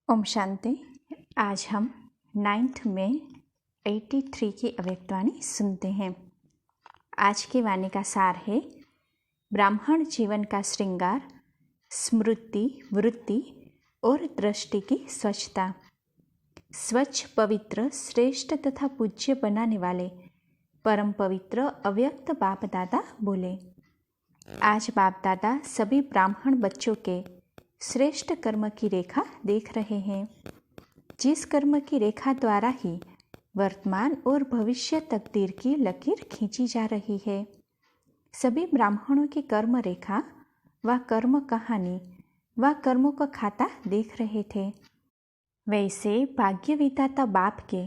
ओम शांति। आज हम 9th में 83 की अव्यक्तवाणी सुनते हैं। आज की वाणी का सार है, ब्राह्मण जीवन का श्रृंगार स्मृति, वृत्ति और दृष्टि की स्वच्छता। स्वच्छ, पवित्र, श्रेष्ठ तथा पूज्य बनाने वाले परम पवित्र अव्यक्त बाप दादा बोले। आज बाप दादा सभी ब्राह्मण बच्चों के श्रेष्ठ कर्म की रेखा देख रहे हैं, जिस कर्म की रेखा द्वारा ही वर्तमान और भविष्य तकदीर की लकीर खींची जा रही है। सभी ब्राह्मणों की कर्म रेखा व कर्म कहानी व कर्मों का खाता देख रहे थे। वैसे भाग्य विधाता बाप के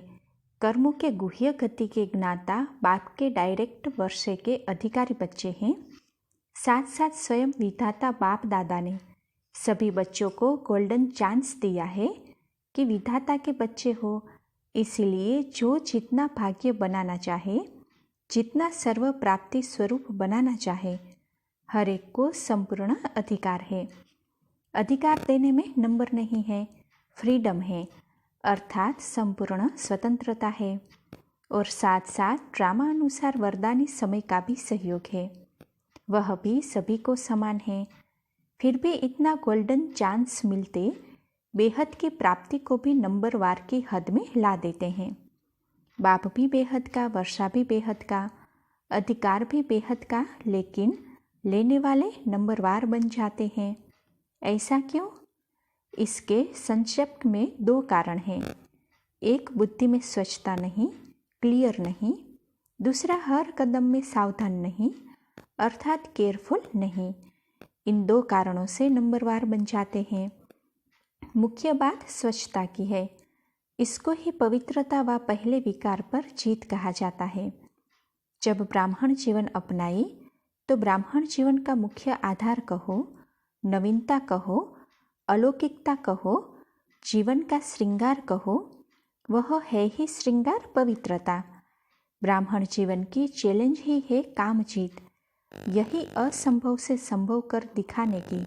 कर्मों के गुह्य गति के ज्ञाता बाप के डायरेक्ट वर्षे के अधिकारी बच्चे हैं। साथ साथ स्वयं विधाता बाप दादा ने सभी बच्चों को गोल्डन चांस दिया है कि विधाता के बच्चे हो, इसलिए जो जितना भाग्य बनाना चाहे, जितना सर्व प्राप्ति स्वरूप बनाना चाहे, हर एक को संपूर्ण अधिकार है। अधिकार देने में नंबर नहीं है, फ्रीडम है, अर्थात संपूर्ण स्वतंत्रता है। और साथ साथ ड्रामा अनुसार वरदानी समय का भी सहयोग है, वह भी सभी को समान है। फिर भी इतना गोल्डन चांस मिलते बेहद की प्राप्ति को भी नंबरवार की हद में ला देते हैं। बाप भी बेहद का, वर्षा भी बेहद का, अधिकार भी बेहद का, लेकिन लेने वाले नंबरवार बन जाते हैं। ऐसा क्यों? इसके संक्षेप में दो कारण हैं। एक, बुद्धि में स्वच्छता नहीं, क्लियर नहीं। दूसरा, हर कदम में सावधान नहीं, अर्थात केयरफुल नहीं। इन दो कारणों से नंबरवार बन जाते हैं। मुख्य बात स्वच्छता की है। इसको ही पवित्रता व पहले विकार पर जीत कहा जाता है। जब ब्राह्मण जीवन अपनाए तो ब्राह्मण जीवन का मुख्य आधार कहो, नवीनता कहो, अलौकिकता कहो, जीवन का श्रृंगार कहो, वह है ही श्रृंगार पवित्रता। ब्राह्मण जीवन की चैलेंज ही है काम जीत। यही असंभव से संभव कर दिखाने की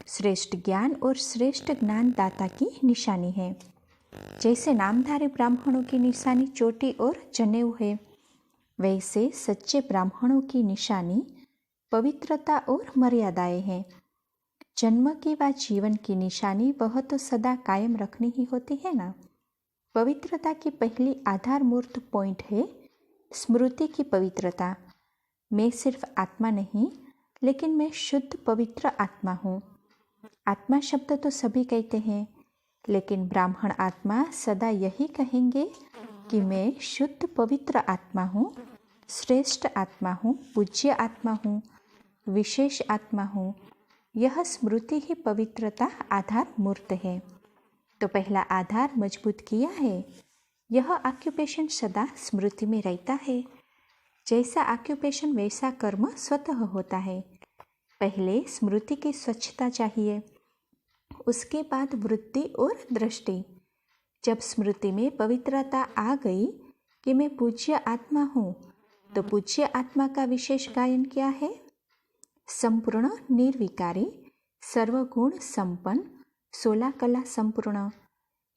श्रेष्ठ ज्ञान और श्रेष्ठ ज्ञानदाता की निशानी है। जैसे नामधारी ब्राह्मणों की निशानी चोटी और जनेऊ है, वैसे सच्चे ब्राह्मणों की निशानी पवित्रता और मर्यादाएं हैं। जन्म की व जीवन की निशानी वह तो सदा कायम रखनी ही होती है ना। पवित्रता की पहली आधार मूर्त पॉइंट है स्मृति की पवित्रता। मैं सिर्फ आत्मा नहीं, लेकिन मैं शुद्ध पवित्र आत्मा हूँ। आत्मा शब्द तो सभी कहते हैं, लेकिन ब्राह्मण आत्मा सदा यही कहेंगे कि मैं शुद्ध पवित्र आत्मा हूँ, श्रेष्ठ आत्मा हूँ, पूज्य आत्मा हूँ, विशेष आत्मा हूँ। यह स्मृति ही पवित्रता आधार मूर्त है। तो पहला आधार मजबूत किया है। यह ऑक्यूपेशन सदा स्मृति में रहता है। जैसा ऑक्यूपेशन वैसा कर्म स्वतः होता है। पहले स्मृति की स्वच्छता चाहिए, उसके बाद वृत्ति और दृष्टि। जब स्मृति में पवित्रता आ गई कि मैं पूज्य आत्मा हूँ, तो पूज्य आत्मा का विशेष गायन क्या है? संपूर्ण निर्विकारी, सर्वगुण संपन्न, 16 कला संपूर्ण।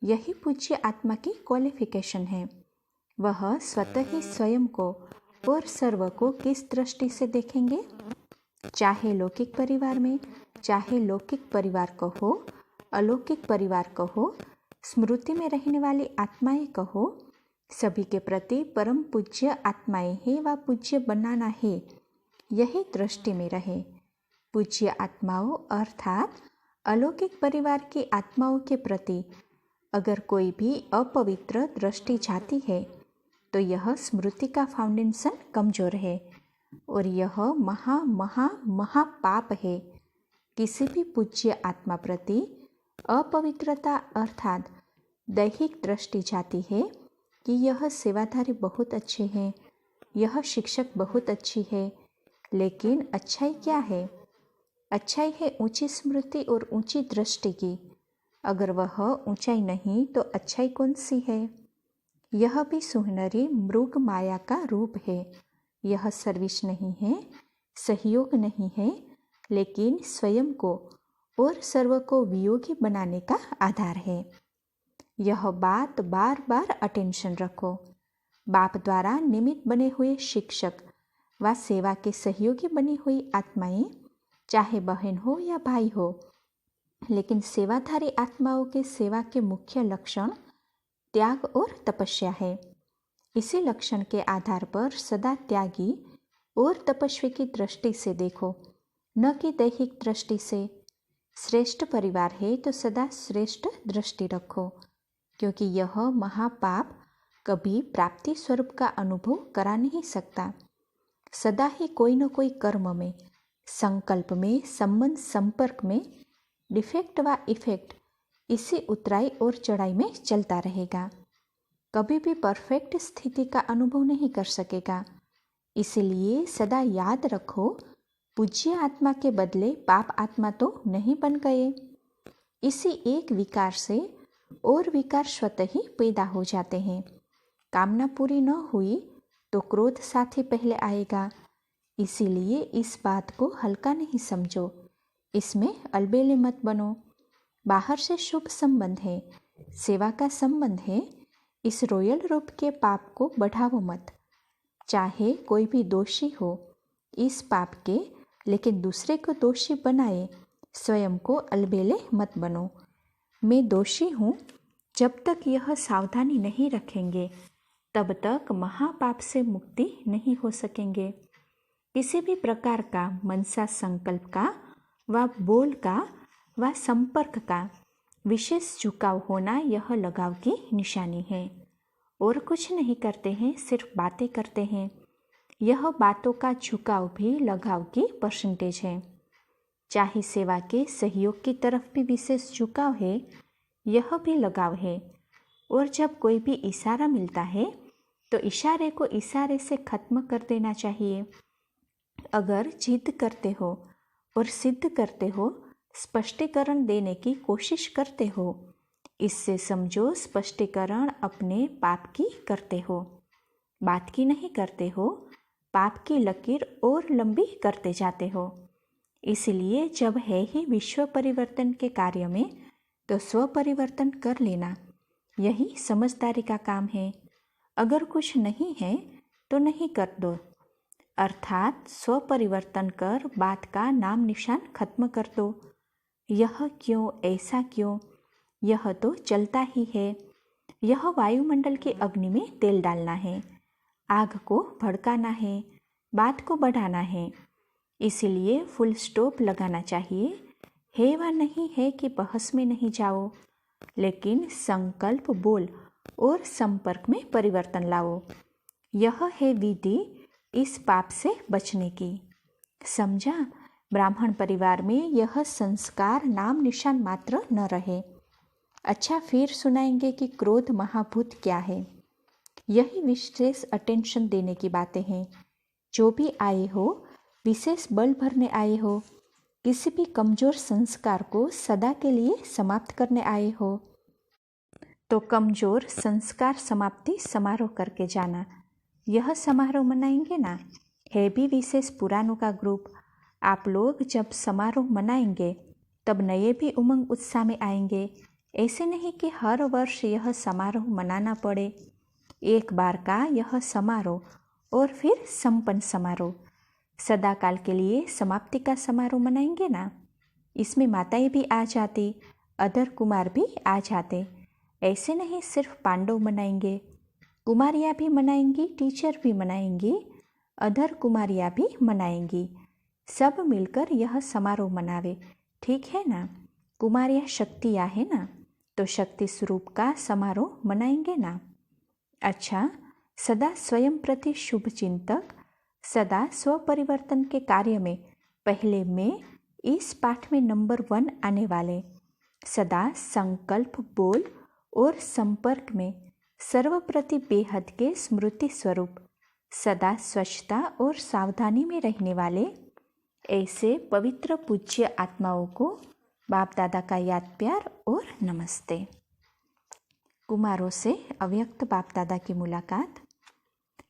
यही पूज्य आत्मा की क्वालिफिकेशन है। वह स्वतः ही स्वयं को और सर्व को किस दृष्टि से देखेंगे? चाहे लौकिक परिवार में, चाहे लौकिक परिवार को हो, अलौकिक परिवार को हो, स्मृति में रहने वाली आत्माएं कहो, सभी के प्रति परम पूज्य आत्माएं हैं व पूज्य बनाना है, यही दृष्टि में रहे। पूज्य आत्माओं अर्थात अलौकिक परिवार की आत्माओं के प्रति अगर कोई भी अपवित्र दृष्टि जाती है, तो यह स्मृति का फाउंडेशन कमजोर है और यह महा महा महापाप है। किसी भी पूज्य आत्मा प्रति अपवित्रता अर्थात दैहिक दृष्टि जाती है कि यह सेवाधारी बहुत अच्छे हैं, यह शिक्षक बहुत अच्छी है, लेकिन अच्छाई क्या है? अच्छाई है ऊंची स्मृति और ऊंची दृष्टि की। अगर वह ऊंचाई नहीं तो अच्छाई कौन सी है? यह भी सुनहरी मृग माया का रूप है। यह सर्विस नहीं है, सहयोग नहीं है, लेकिन स्वयं को और सर्व को वियोगी बनाने का आधार है। यह बात बार बार अटेंशन रखो। बाप द्वारा निमित्त बने हुए शिक्षक व सेवा के सहयोगी बनी हुई आत्माएं, चाहे बहन हो या भाई हो, लेकिन सेवाधारी आत्माओं के सेवा के मुख्य लक्षण त्याग और तपस्या है। इसी लक्षण के आधार पर सदा त्यागी और तपस्वी की दृष्टि से देखो, न कि दैहिक दृष्टि से। श्रेष्ठ परिवार है तो सदा श्रेष्ठ दृष्टि रखो, क्योंकि यह महापाप कभी प्राप्ति स्वरूप का अनुभव करा नहीं सकता। सदा ही कोई न कोई कर्म में, संकल्प में, संबंध संपर्क में डिफेक्ट व इफेक्ट इसी उतराई और चढ़ाई में चलता रहेगा। कभी भी परफेक्ट स्थिति का अनुभव नहीं कर सकेगा। इसीलिए सदा याद रखो, पूज्य आत्मा के बदले पाप आत्मा तो नहीं बन गए। इसी एक विकार से और विकार स्वतः ही पैदा हो जाते हैं। कामना पूरी न हुई तो क्रोध साथ ही पहले आएगा। इसीलिए इस बात को हल्का नहीं समझो, इसमें अलबेले मत बनो। बाहर से शुभ संबंध है, सेवा का संबंध है, इस रॉयल रूप के पाप को बढ़ाओ मत। चाहे कोई भी दोषी हो इस पाप के, लेकिन दूसरे को दोषी बनाए, स्वयं को अलबेले मत बनो। मैं दोषी हूँ, जब तक यह सावधानी नहीं रखेंगे तब तक महापाप से मुक्ति नहीं हो सकेंगे। किसी भी प्रकार का मनसा संकल्प का व बोल का व संपर्क का विशेष झुकाव होना यह लगाव की निशानी है। और कुछ नहीं करते हैं, सिर्फ बातें करते हैं। यह बातों का झुकाव भी लगाव की परसेंटेज है। चाहे सेवा के सहयोग की तरफ भी विशेष झुकाव है, यह भी लगाव है। और जब कोई भी इशारा मिलता है तो इशारे को इशारे से खत्म कर देना चाहिए। अगर जिद करते हो और सिद्ध करते हो, स्पष्टीकरण देने की कोशिश करते हो, इससे समझो स्पष्टीकरण अपने पाप की करते हो, बात की नहीं करते हो। पाप की लकीर और लंबी करते जाते हो। इसलिए जब है ही विश्व परिवर्तन के कार्य में तो स्व परिवर्तन कर लेना, यही समझदारी का काम है। अगर कुछ नहीं है तो नहीं कर दो, अर्थात स्व परिवर्तन कर बात का नाम निशान खत्म कर दो। यह क्यों, ऐसा क्यों, यह तो चलता ही है। यह वायुमंडल की अग्नि में तेल डालना है, आग को भड़काना है, बात को बढ़ाना है। इसीलिए फुल स्टॉप लगाना चाहिए। है व नहीं है कि बहस में नहीं जाओ, लेकिन संकल्प, बोल और संपर्क में परिवर्तन लाओ। यह है विधि इस पाप से बचने की। समझा? ब्राह्मण परिवार में यह संस्कार नाम निशान मात्र न रहे। अच्छा, फिर सुनाएंगे कि क्रोध महाभूत क्या है। यही विशेष अटेंशन देने की बातें हैं। जो भी आए हो, विशेष बल भरने आए हो, किसी भी कमजोर संस्कार को सदा के लिए समाप्त करने आए हो, तो कमजोर संस्कार समाप्ति समारोह करके जाना। यह समारोह मनाएंगे ना, है भी विशेष पुरानों का ग्रुप। आप लोग जब समारोह मनाएंगे तब नए भी उमंग उत्साह में आएंगे। ऐसे नहीं कि हर वर्ष यह समारोह मनाना पड़े। एक बार का यह समारोह और फिर संपन्न समारोह, सदाकाल के लिए समाप्ति का समारोह मनाएंगे ना। इसमें माताएं भी आ जाती, अदर कुमार भी आ जाते। ऐसे नहीं सिर्फ पांडव मनाएंगे, कुमारियाँ भी मनाएंगी, टीचर भी मनाएंगी, अदर कुमारियाँ भी मनाएंगी। सब मिलकर यह समारोह मनावे, ठीक है ना। कुमारियाँ शक्तियाँ है ना, तो शक्ति स्वरूप का समारोह मनाएंगे ना। अच्छा, सदा स्वयं प्रति शुभ चिंतक, सदा स्व परिवर्तन के कार्य में पहले में इस पाठ में नंबर 1 आने वाले, सदा संकल्प, बोल और संपर्क में सर्वप्रति बेहद के स्मृति स्वरूप, सदा स्वच्छता और सावधानी में रहने वाले ऐसे पवित्र पूज्य आत्माओं को बाप दादा का याद प्यार और नमस्ते। कुमारों से अव्यक्त बाप दादा की मुलाकात।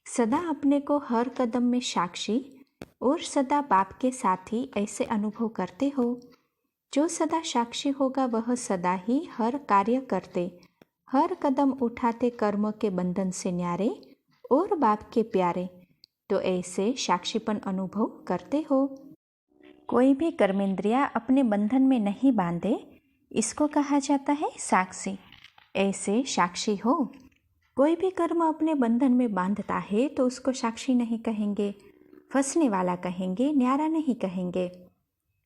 सदा अपने को हर कदम में साक्षी और सदा बाप के साथी ऐसे अनुभव करते हो। जो सदा साक्षी होगा वह सदा ही हर कार्य करते, हर कदम उठाते कर्म के बंधन से न्यारे और बाप के प्यारे, तो ऐसे साक्षीपन अनुभव करते हो। कोई भी कर्मेंद्रिया अपने बंधन में नहीं बांधे, इसको कहा जाता है साक्षी। ऐसे साक्षी हो। कोई भी कर्म अपने बंधन में बांधता है तो उसको साक्षी नहीं कहेंगे, फंसने वाला कहेंगे, न्यारा नहीं कहेंगे।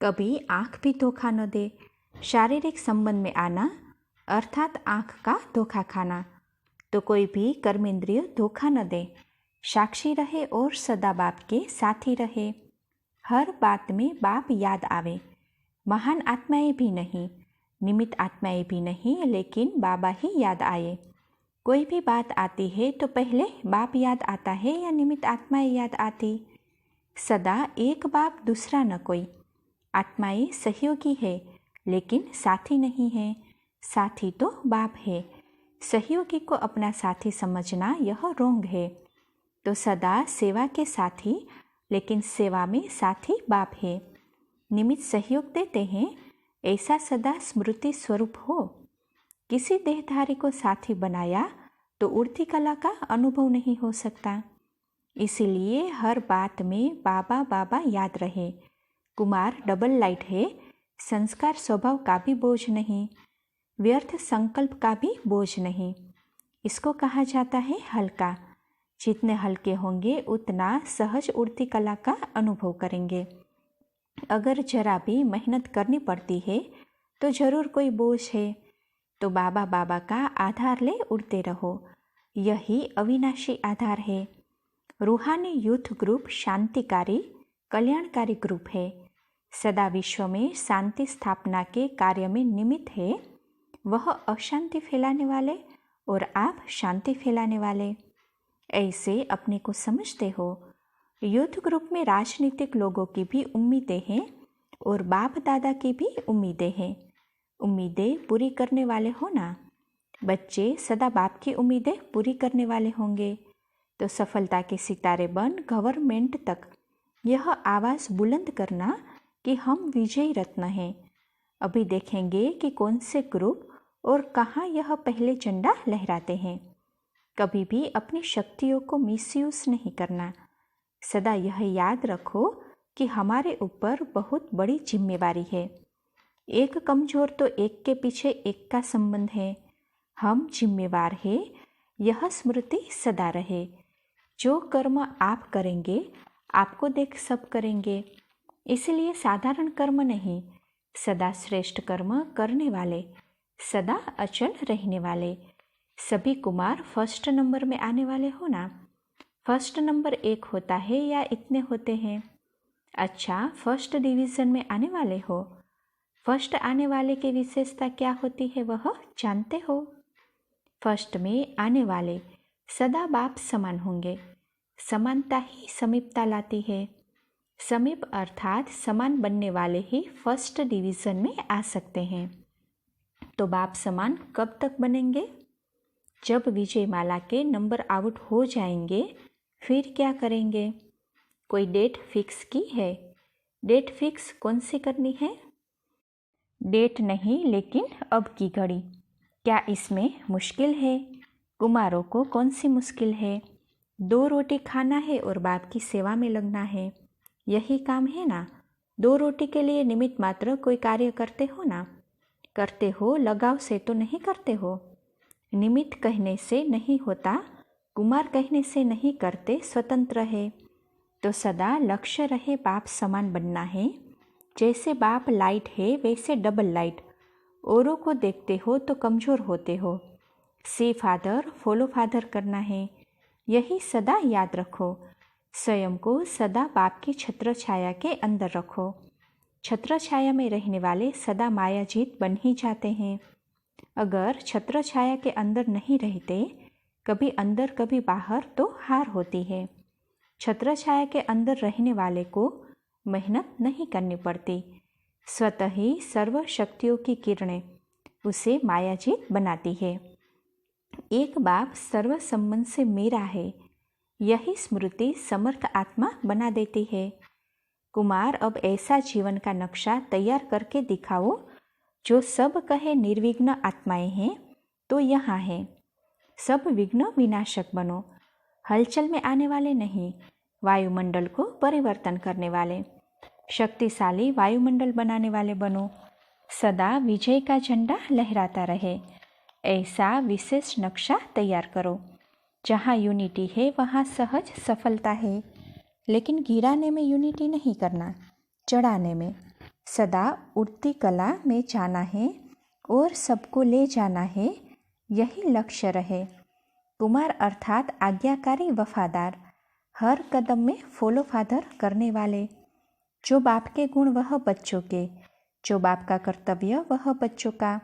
कभी आँख भी धोखा न दे। शारीरिक संबंध में आना अर्थात आँख का धोखा खाना। तो कोई भी कर्मेंद्रिय धोखा न दे, साक्षी रहे और सदा बाप के साथी रहे। हर बात में बाप याद आवे। महान आत्माएं भी नहीं, निमित्त आत्माएं भी नहीं, लेकिन बाबा ही याद आए। कोई भी बात आती है तो पहले बाप याद आता है या निमित्त आत्माएं याद आती? सदा एक बाप दूसरा न कोई। आत्माएं सहयोगी है लेकिन साथी नहीं है। साथी तो बाप है। सहयोगी को अपना साथी समझना यह रोंग है। तो सदा सेवा के साथी, लेकिन सेवा में साथी बाप है। निमित्त सहयोग देते हैं, ऐसा सदा स्मृति स्वरूप हो। किसी देहधारी को साथी बनाया तो उड़ती कला का अनुभव नहीं हो सकता। इसीलिए हर बात में बाबा बाबा याद रहे। कुमार डबल लाइट है, संस्कार स्वभाव का भी बोझ नहीं, व्यर्थ संकल्प का भी बोझ नहीं। इसको कहा जाता है हल्का। जितने हल्के होंगे उतना सहज उड़ती कला का अनुभव करेंगे। अगर जरा भी मेहनत करनी पड़ती है तो जरूर कोई बोझ है। तो बाबा बाबा का आधार ले उड़ते रहो। यही अविनाशी आधार है। रूहानी यूथ ग्रुप शांतिकारी, कल्याणकारी ग्रुप है। सदा विश्व में शांति स्थापना के कार्य में निमित्त है। वह अशांति फैलाने वाले और आप शांति फैलाने वाले। ऐसे अपने को समझते हो। यूथ ग्रुप में राजनीतिक लोगों की भी उम्मीदें हैं और बाप दादा की भी उम्मीदें हैं। उम्मीदें पूरी करने वाले हो ना। बच्चे सदा बाप की उम्मीदें पूरी करने वाले होंगे तो सफलता के सितारे बन गवर्नमेंट तक यह आवाज़ बुलंद करना कि हम विजयी रत्न हैं। अभी देखेंगे कि कौन से ग्रुप और कहाँ यह पहले झंडा लहराते हैं। कभी भी अपनी शक्तियों को मिसयूज नहीं करना। सदा यह याद रखो कि हमारे ऊपर बहुत बड़ी जिम्मेवारी है। एक कमजोर तो एक के पीछे एक का संबंध है। हम जिम्मेवार हैं, यह स्मृति सदा रहे। जो कर्म आप करेंगे आपको देख सब करेंगे। इसलिए साधारण कर्म नहीं, सदा श्रेष्ठ कर्म करने वाले, सदा अचल रहने वाले। सभी कुमार फर्स्ट नंबर में आने वाले हो ना। फर्स्ट नंबर एक होता है या इतने होते हैं? अच्छा, फर्स्ट डिवीज़न में आने वाले हो। फर्स्ट आने वाले की विशेषता क्या होती है वह जानते हो? फर्स्ट में आने वाले सदा बाप समान होंगे। समानता ही समीपता लाती है। समीप अर्थात समान बनने वाले ही फर्स्ट डिवीज़न में आ सकते हैं। तो बाप समान कब तक बनेंगे? जब विजय माला के नंबर आउट हो जाएंगे, फिर क्या करेंगे? कोई डेट फिक्स की है? डेट फिक्स कौन सी करनी है? डेट नहीं, लेकिन अब की घड़ी। क्या इसमें मुश्किल है? कुमारों को कौन सी मुश्किल है? 2 रोटी खाना है और बाप की सेवा में लगना है। यही काम है ना। 2 रोटी के लिए निमित्त मात्र कोई कार्य करते हो ना। करते हो लगाव से तो नहीं करते हो। निमित्त कहने से नहीं होता, कुमार कहने से नहीं करते, स्वतंत्र है। तो सदा लक्ष्य रहे बाप समान बनना है। जैसे बाप लाइट है वैसे डबल लाइट। औरों को देखते हो तो कमज़ोर होते हो। सी फादर फॉलो फादर करना है। यही सदा याद रखो। स्वयं को सदा बाप की छत्र छाया के अंदर रखो। छत्र छाया में रहने वाले सदा मायाजीत बन ही जाते हैं। अगर छत्र छाया के अंदर नहीं रहते, कभी अंदर कभी बाहर, तो हार होती है। छत्र छाया के अंदर रहने वाले को मेहनत नहीं करनी पड़ती। स्वतः ही सर्व शक्तियों की किरणें उसे मायाजीत बनाती है। एक बाप सर्व संबंध से मेरा है, यही स्मृति समर्थ आत्मा बना देती है। कुमार अब ऐसा जीवन का नक्शा तैयार करके दिखाओ जो सब कहे निर्विघ्न आत्माएं हैं, तो यहाँ है। सब विघ्न विनाशक बनो, हलचल में आने वाले नहीं, वायुमंडल को परिवर्तन करने वाले, शक्तिशाली वायुमंडल बनाने वाले बनो, सदा विजय का झंडा लहराता रहे, ऐसा विशेष नक्शा तैयार करो। जहाँ यूनिटी है वहाँ सहज सफलता है, लेकिन गिराने में यूनिटी नहीं करना, चढ़ाने में। सदा उड़ती कला में जाना है और सबको ले जाना है, यही लक्ष्य रहे। कुमार अर्थात आज्ञाकारी वफादार, हर कदम में फॉलो फादर करने वाले। जो बाप के गुण वह बच्चों के, जो बाप का कर्तव्य वह बच्चों का,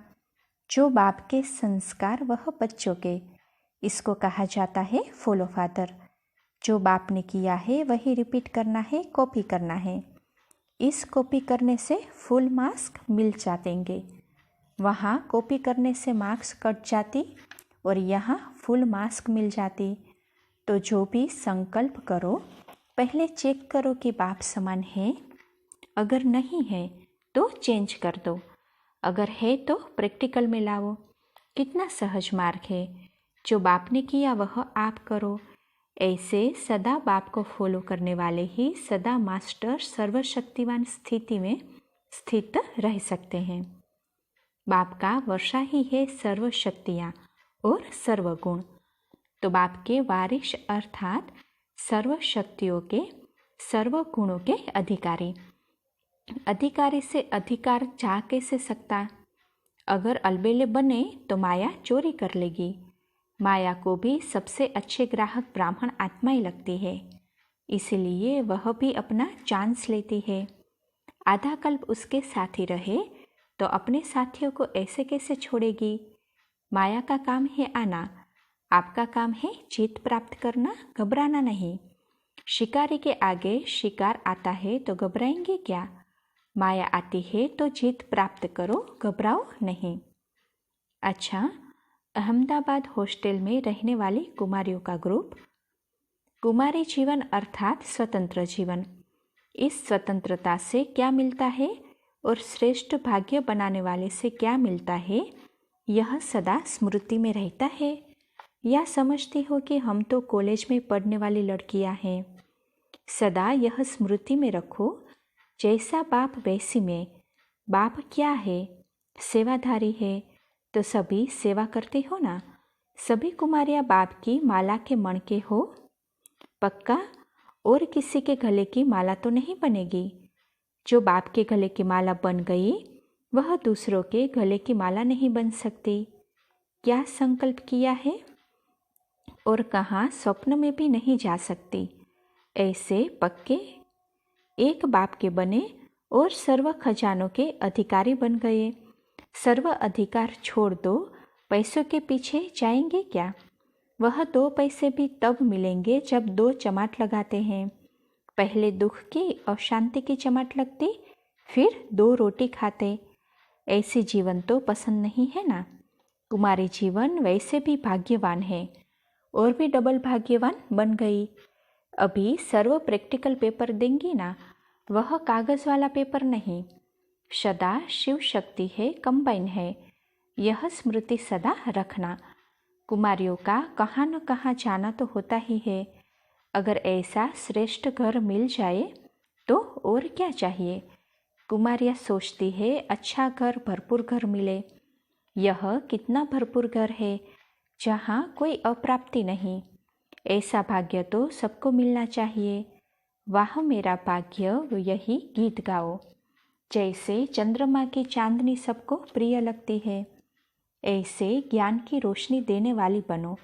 जो बाप के संस्कार वह बच्चों के। इसको कहा जाता है फॉलो फादर। जो बाप ने किया है वही रिपीट करना है, कॉपी करना है। इस कॉपी करने से फुल मार्क्स मिल जातेंगे, वहाँ कॉपी करने से मार्क्स कट जाती और यहाँ फुल मार्क्स मिल जाती। तो जो भी संकल्प करो पहले चेक करो कि बाप समान है, अगर नहीं है तो चेंज कर दो, अगर है तो प्रैक्टिकल में लाओ। कितना सहज मार्ग है, जो बाप ने किया वह आप करो। ऐसे सदा बाप को फॉलो करने वाले ही सदा मास्टर सर्वशक्तिवान स्थिति में स्थित रह सकते हैं। बाप का वर्षा ही है सर्व शक्तियाँ और सर्वगुण। तो बाप के वारिश अर्थात सर्व शक्तियों के, सर्व गुणों के अधिकारी। अधिकारी से अधिकार जा कैसे सकता? अगर अलबेले बने तो माया चोरी कर लेगी। माया को भी सबसे अच्छे ग्राहक ब्राह्मण आत्मा ही लगती है, इसलिए वह भी अपना चांस लेती है। आधा कल्प उसके साथी रहे तो अपने साथियों को ऐसे कैसे छोड़ेगी? माया का काम है आना, आपका काम है जीत प्राप्त करना, घबराना नहीं। शिकारी के आगे शिकार आता है तो घबराएंगे क्या? माया आती है तो जीत प्राप्त करो, घबराओ नहीं। अच्छा, अहमदाबाद हॉस्टल में रहने वाली कुमारियों का ग्रुप। कुमारी जीवन अर्थात स्वतंत्र जीवन। इस स्वतंत्रता से क्या मिलता है और श्रेष्ठ भाग्य बनाने वाले से क्या मिलता है, यह सदा स्मृति में रहता है। या समझती हो कि हम तो कॉलेज में पढ़ने वाली लड़कियां हैं। सदा यह स्मृति में रखो, जैसा बाप वैसी में। बाप क्या है? सेवाधारी है, तो सभी सेवा करते हो ना। सभी कुमारियाँ बाप की माला के मणके हो पक्का, और किसी के गले की माला तो नहीं बनेगी। जो बाप के गले की माला बन गई वह दूसरों के गले की माला नहीं बन सकती। क्या संकल्प किया है और कहाँ स्वप्न में भी नहीं जा सकती। ऐसे पक्के एक बाप के बने और सर्व खजानों के अधिकारी बन गए। सर्व अधिकार छोड़ दो, पैसों के पीछे जाएंगे क्या? वह 2 पैसे भी तब मिलेंगे जब 2 चमाट लगाते हैं। पहले दुख की और शांति की चमाट लगती, फिर 2 रोटी खाते। ऐसी जीवन तो पसंद नहीं है ना। कुमारी जीवन वैसे भी भाग्यवान है और भी डबल भाग्यवान बन गई। अभी सर्व प्रैक्टिकल पेपर देंगी ना, वह कागज़ वाला पेपर नहीं। सदा शिव शक्ति है, कंबाइन है, यह स्मृति सदा रखना। कुमारियों का कहाँ न कहाँ जाना तो होता ही है। अगर ऐसा श्रेष्ठ घर मिल जाए तो और क्या चाहिए। कुमारियाँ सोचती है अच्छा घर, भरपूर घर मिले। यह कितना भरपूर घर है जहाँ कोई अप्राप्ति नहीं। ऐसा भाग्य तो सबको मिलना चाहिए। वाह मेरा भाग्य, यही गीत गाओ। जैसे चंद्रमा की चांदनी सबको प्रिय लगती है, ऐसे ज्ञान की रोशनी देने वाली बनो।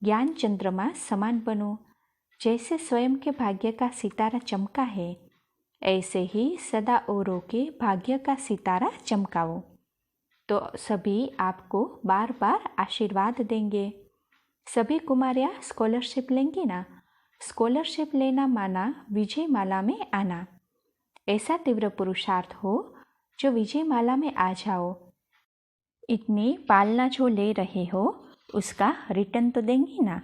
ज्ञान चंद्रमा समान बनो। जैसे स्वयं के भाग्य का सितारा चमका है, ऐसे ही सदा औरों के भाग्य का सितारा चमकाओ। तो सभी आपको बार बार आशीर्वाद देंगे। सभी कुमारियाँ स्कॉलरशिप लेंगी ना। स्कॉलरशिप लेना माना विजय माला में आना। ऐसा तीव्र पुरुषार्थ हो जो विजय माला में आ जाओ। इतनी पालना जो ले रहे हो उसका रिटर्न तो देंगी ना।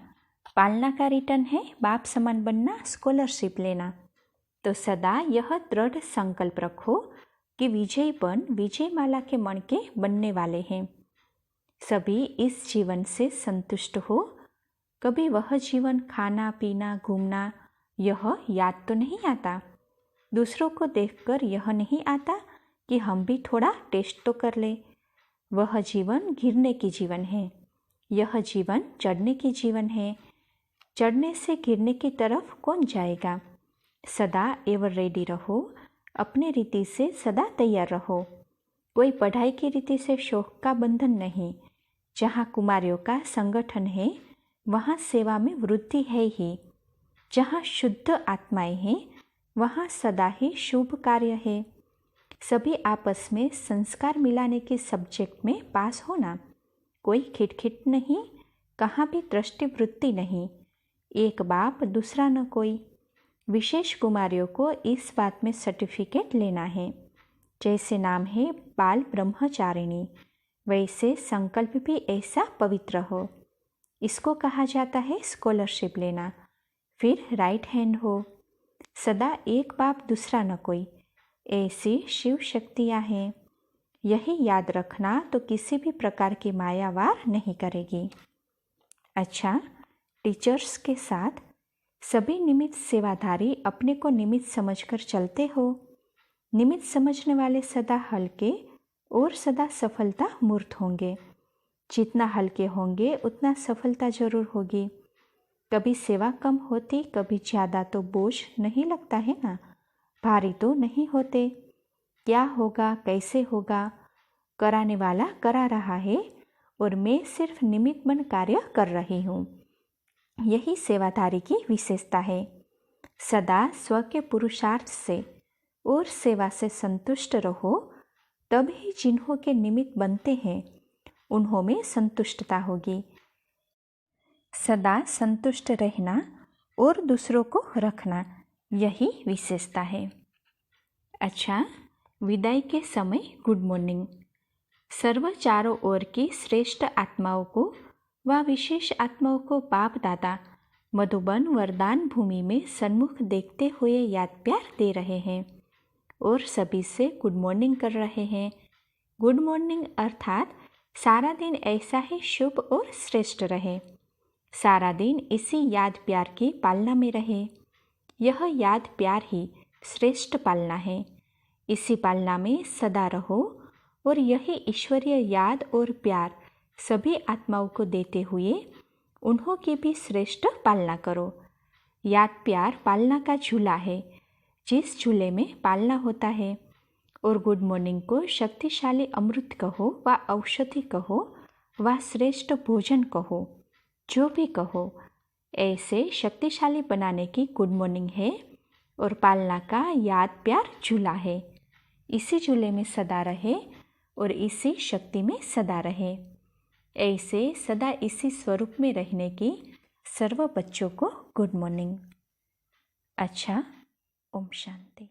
पालना का रिटर्न है बाप समान बनना, स्कॉलरशिप लेना। तो सदा यह दृढ़ संकल्प रखो कि विजय बन विजय माला के मणके बनने वाले हैं। सभी इस जीवन से संतुष्ट हो। कभी वह जीवन खाना पीना घूमना यह याद तो नहीं आता। दूसरों को देखकर यह नहीं आता कि हम भी थोड़ा टेस्ट तो कर ले। वह जीवन गिरने की जीवन है, यह जीवन चढ़ने की जीवन है। चढ़ने से गिरने की तरफ कौन जाएगा। सदा एवर रेडी रहो, अपने रीति से सदा तैयार रहो। कोई पढ़ाई की रीति से शौक का बंधन नहीं। जहाँ कुमारियों का संगठन है वहाँ सेवा में वृद्धि है ही। जहाँ शुद्ध आत्माएं हैं वहाँ सदा ही शुभ कार्य है। सभी आपस में संस्कार मिलाने के सब्जेक्ट में पास होना। कोई खिटखिट नहीं, कहाँ भी दृष्टिवृत्ति नहीं। एक बाप दूसरा न कोई। विशेष कुमारियों को इस बात में सर्टिफिकेट लेना है। जैसे नाम है बाल ब्रह्मचारिणी, वैसे संकल्प भी ऐसा पवित्र हो। इसको कहा जाता है स्कॉलरशिप लेना। फिर राइट हैंड हो। सदा एक बाप दूसरा न कोई, ऐसी शिव शक्तियाँ हैं। यही याद रखना तो किसी भी प्रकार की माया वार नहीं करेगी। अच्छा, टीचर्स के साथ सभी निमित्त सेवाधारी अपने को निमित्त समझकर चलते हो। निमित्त समझने वाले सदा हल्के और सदा सफलता मूर्त होंगे। जितना हल्के होंगे उतना सफलता जरूर होगी। कभी सेवा कम होती, कभी ज़्यादा तो बोझ नहीं लगता है ना, भारी तो नहीं होते। क्या होगा कैसे होगा, कराने वाला करा रहा है और मैं सिर्फ निमित्त बन कार्य कर रही हूँ। यही सेवाधारी की विशेषता है। सदा स्व के पुरुषार्थ से और सेवा से संतुष्ट रहो, तब ही जिन्हों के निमित्त बनते हैं उन्हों में संतुष्टता होगी। सदा संतुष्ट रहना और दूसरों को रखना, यही विशेषता है। अच्छा, विदाई के समय गुड मॉर्निंग। सर्व चारों ओर की श्रेष्ठ आत्माओं को व विशेष आत्माओं को बाप दादा मधुबन वरदान भूमि में सन्मुख देखते हुए याद प्यार दे रहे हैं और सभी से गुड मॉर्निंग कर रहे हैं। गुड मॉर्निंग अर्थात सारा दिन ऐसा ही शुभ और श्रेष्ठ रहे। सारा दिन इसी याद प्यार की पालना में रहे। यह याद प्यार ही श्रेष्ठ पालना है। इसी पालना में सदा रहो और यही ईश्वरीय याद और प्यार सभी आत्माओं को देते हुए उन्हों की भी श्रेष्ठ पालना करो। याद प्यार पालना का झूला है, जिस झूले में पालना होता है। और गुड मॉर्निंग को शक्तिशाली अमृत कहो व औषधि कहो व श्रेष्ठ भोजन कहो, जो भी कहो, ऐसे शक्तिशाली बनाने की गुड मॉर्निंग है और पालना का याद प्यार झूला है। इसी झूले में सदा रहे और इसी शक्ति में सदा रहे। ऐसे सदा इसी स्वरूप में रहने की सर्व बच्चों को गुड मॉर्निंग। अच्छा, ओम शांति।